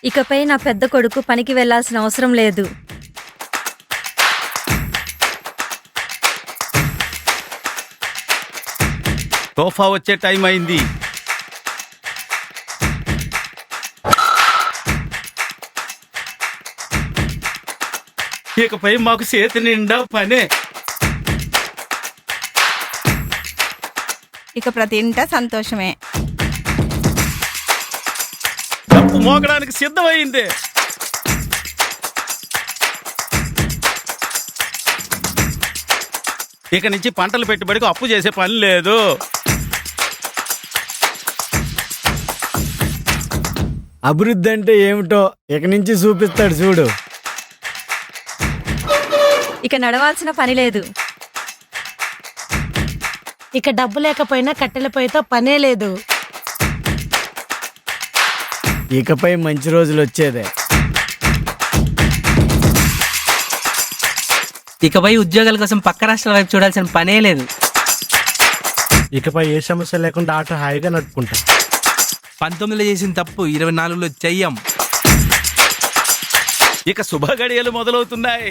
ఇకపై నా పెద్ద కొడుకు పనికి వెళ్లాల్సిన అవసరం లేదు. సోఫా వచ్చే టైం అయింది. ఇకపై మాకు చేతి నిండా పనే. ఇక ప్రతి ఇంట సంతోషమే. డప్పు మోగడానికి సిద్ధమైంది. ఇక నుంచి పంటలు పెట్టుబడికి అప్పు చేసే పని లేదు. అభివృద్ధి అంటే ఏమిటో ఇక నుంచి చూపిస్తాడు చూడు. ఇక నడవాల్సిన పని లేదు. ఇక డబ్బు లేకపోయినా కట్టెల పొయ్యితో పనే లేదు. ఇకపై మంచి రోజులు వచ్చేదే. ఇకపై ఉద్యోగాల కోసం పక్క రాష్ట్రాల వైపు చూడాల్సిన పనే లేదు. ఇకపై ఏ సమస్య లేకుండా ఆటో హాయిగా నడుపుకుంటాం. 19లో చేసిన తప్పు 24లో చెయ్యం. ఇక శుభ గడియలు మొదలవుతున్నాయి.